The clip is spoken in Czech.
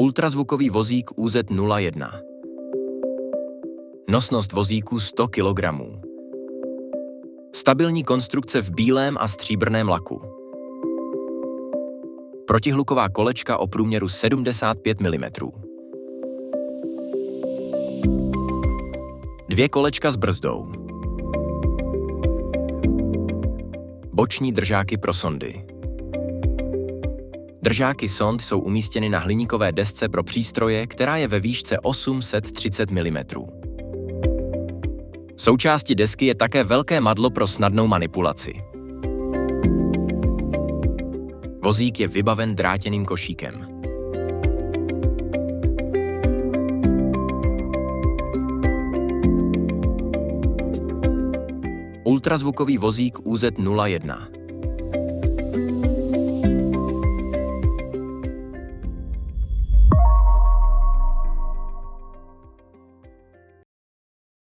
Ultrazvukový vozík UZ-01. Nosnost vozíku 100 kg. Stabilní konstrukce v bílém a stříbrném laku. Protihluková kolečka o průměru 75 mm. 2 kolečka s brzdou. Boční držáky pro sondy. Držáky sond jsou umístěny na hliníkové desce pro přístroje, která je ve výšce 830 mm. Součástí desky je také velké madlo pro snadnou manipulaci. Vozík je vybaven drátěným košíkem. Ultrazvukový vozík UZ-01.